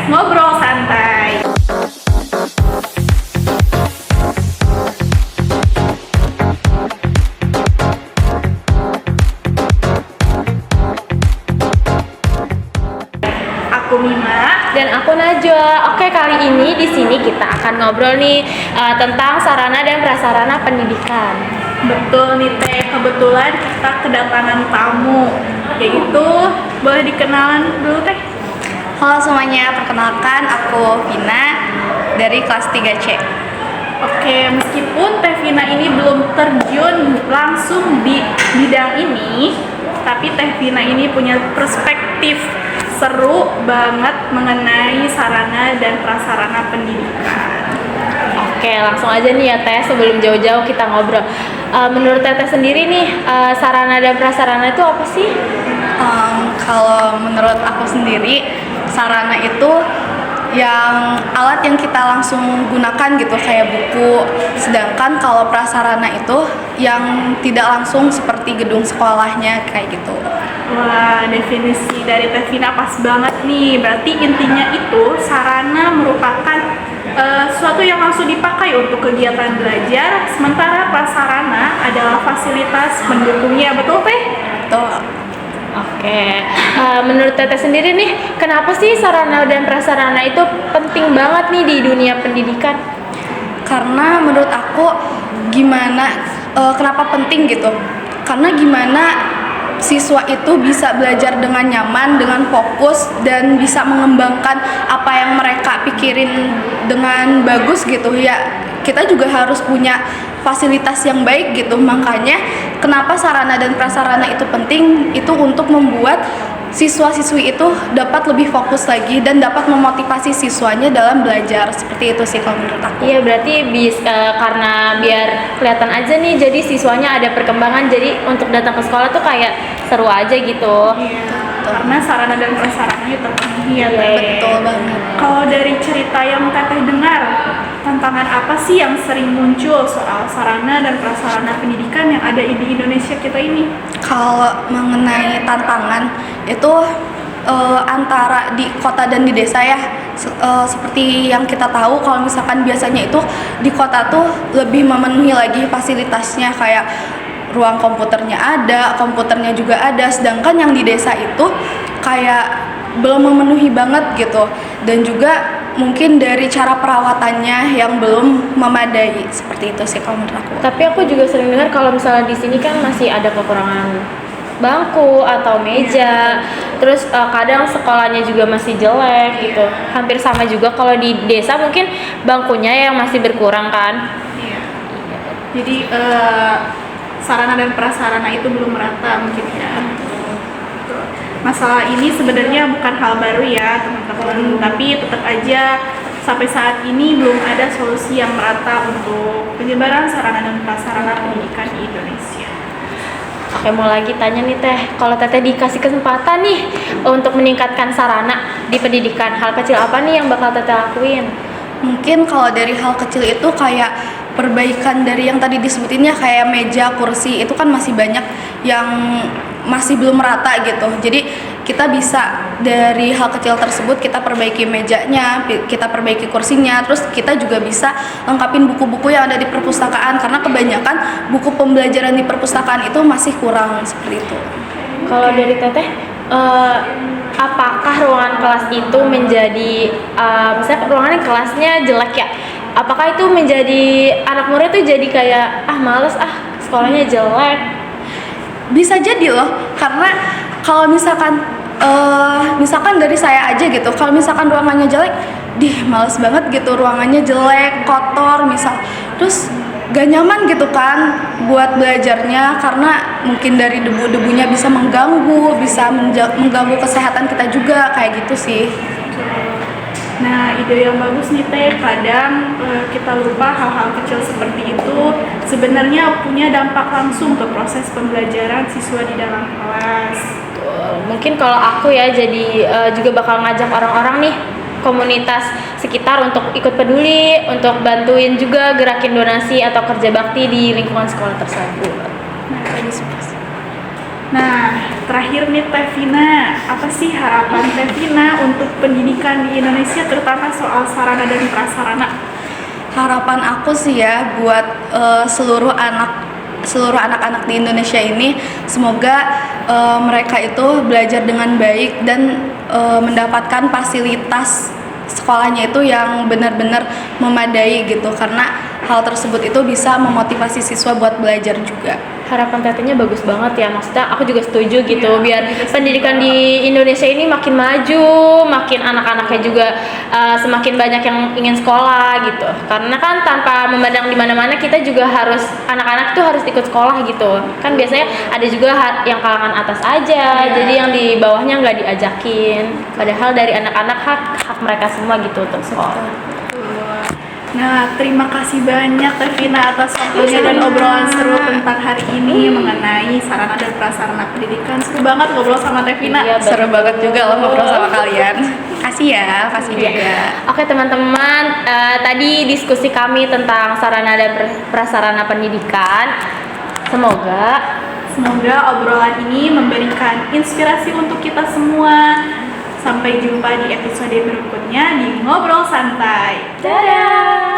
Ngobrol Santai. Aku Mima. Dan aku Najwa. Oke, kali ini di sini kita akan ngobrol nih tentang sarana dan prasarana pendidikan. Betul nih Teh, kebetulan kita kedatangan tamu. Yaitu, boleh dikenalan dulu Teh? Halo semuanya, perkenalkan aku Vina dari kelas 3C. Oke, meskipun Teh Vina ini belum terjun langsung di bidang ini, tapi Teh Vina ini punya perspektif seru banget mengenai sarana dan prasarana pendidikan. Oke, langsung aja nih ya Teh, sebelum jauh-jauh kita ngobrol. Menurut Teteh sendiri nih, sarana dan prasarana itu apa sih? Kalau menurut aku sendiri, sarana itu yang alat yang kita langsung gunakan gitu, kayak buku. Sedangkan kalau prasarana itu yang tidak langsung seperti gedung sekolahnya kayak gitu. Wah, definisi dari Teh Vina pas banget nih. Berarti intinya itu sarana merupakan sesuatu yang langsung dipakai untuk kegiatan belajar, sementara prasarana adalah fasilitas pendukungnya. Betul Teh? Betul. Oke, menurut Teteh sendiri nih, kenapa sih sarana dan prasarana itu penting banget nih di dunia pendidikan? Karena menurut aku kenapa penting gitu? Karena gimana siswa itu bisa belajar dengan nyaman, dengan fokus, dan bisa mengembangkan apa yang mereka pikirin dengan bagus gitu ya. Kita juga harus punya fasilitas yang baik gitu. Makanya kenapa sarana dan prasarana itu penting, itu untuk membuat siswa-siswi itu dapat lebih fokus lagi dan dapat memotivasi siswanya dalam belajar. Seperti itu sih kalau menurut aku. Iya, berarti karena biar kelihatan aja nih, jadi siswanya ada perkembangan, jadi untuk datang ke sekolah tuh kayak seru aja gitu. Iya, karena sarana dan prasarananya terpenuhi ya Teh. Betul banget. Kalau dari cerita yang Teteh dengar, tantangan apa sih yang sering muncul soal sarana dan prasarana pendidikan yang ada di Indonesia kita ini? Kalau mengenai tantangan itu antara di kota dan di desa ya. Seperti yang kita tahu, kalau misalkan biasanya itu di kota tuh lebih memenuhi lagi fasilitasnya, kayak ruang komputernya juga ada, sedangkan yang di desa itu kayak belum memenuhi banget gitu. Dan juga mungkin dari cara perawatannya yang belum memadai. Seperti itu sih kalau menurut aku. Tapi aku juga sering dengar kalau misalnya di sini kan masih ada kekurangan bangku atau meja, terus kadang sekolahnya juga masih jelek gitu. Hampir sama juga kalau di desa, mungkin bangkunya yang masih berkurang kan. Iya. Jadi sarana dan prasarana itu belum merata mungkin ya. Masalah ini sebenarnya bukan hal baru ya teman-teman, tapi tetap aja sampai saat ini belum ada solusi yang merata untuk penyebaran sarana dan prasarana pendidikan di Indonesia. Oke, mau lagi tanya nih Teh, kalau Teteh dikasih kesempatan nih untuk meningkatkan sarana di pendidikan, hal kecil apa nih yang bakal Teteh lakuin? Mungkin kalau dari hal kecil itu kayak perbaikan dari yang tadi disebutinnya, kayak meja, kursi, itu kan masih banyak yang masih belum merata gitu. Jadi kita bisa dari hal kecil tersebut kita perbaiki mejanya, kita perbaiki kursinya, terus kita juga bisa lengkapin buku-buku yang ada di perpustakaan, karena kebanyakan buku pembelajaran di perpustakaan itu masih kurang. Seperti itu. Kalau dari Teteh, apakah ruangan kelas itu menjadi, misalnya ruangan kelasnya jelek ya, apakah itu menjadi anak murid tuh jadi kayak males sekolahnya jelek? Bisa jadi loh, karena kalau misalkan dari saya aja gitu, kalau misalkan ruangannya jelek, males banget gitu, ruangannya jelek, kotor misal, terus gak nyaman gitu kan buat belajarnya, karena mungkin dari debu-debunya bisa mengganggu kesehatan kita juga, kayak gitu sih. Nah, ide yang bagus nih Teh. Kadang kita lupa hal-hal kecil seperti itu sebenarnya punya dampak langsung ke proses pembelajaran siswa di dalam kelas. Mungkin kalau aku ya jadi juga bakal ngajak orang-orang nih, komunitas sekitar untuk ikut peduli, untuk bantuin juga gerakin donasi atau kerja bakti di lingkungan sekolah tersebut. Nah, terakhir nih Teh Vina, apa apa sih harapan Teh Vina untuk pendidikan di Indonesia, terutama soal sarana dan prasarana? Harapan aku sih ya buat seluruh anak-anak di Indonesia ini, semoga mereka itu belajar dengan baik dan mendapatkan fasilitas sekolahnya itu yang benar-benar memadai gitu, karena hal tersebut itu bisa memotivasi siswa buat belajar juga. Harapan tetenya bagus banget ya, maksudnya aku juga setuju gitu, Iya, biar juga setuju pendidikan banget. di Indonesia ini makin maju, makin anak-anaknya juga semakin banyak yang ingin sekolah gitu, karena kan tanpa memandang di mana-mana kita juga harus, anak-anak tuh harus ikut sekolah gitu kan. Biasanya ada juga yang kalangan atas aja, Iya. jadi yang di bawahnya nggak diajakin, padahal dari anak-anak hak mereka semua gitu untuk sekolah. Nah, terima kasih banyak Teh Vina atas waktunya dan obrolan seru tentang hari ini mengenai sarana dan prasarana pendidikan. Seru banget ngobrol sama Teh Vina. Iya, Seru banget juga loh ngobrol sama kalian. Kasih ya, kasih Iya. juga. Oke teman-teman, tadi diskusi kami tentang sarana dan prasarana pendidikan. Semoga obrolan ini memberikan inspirasi untuk kita semua. Sampai jumpa di episode berikutnya di Ngobrol Santai. Dadah.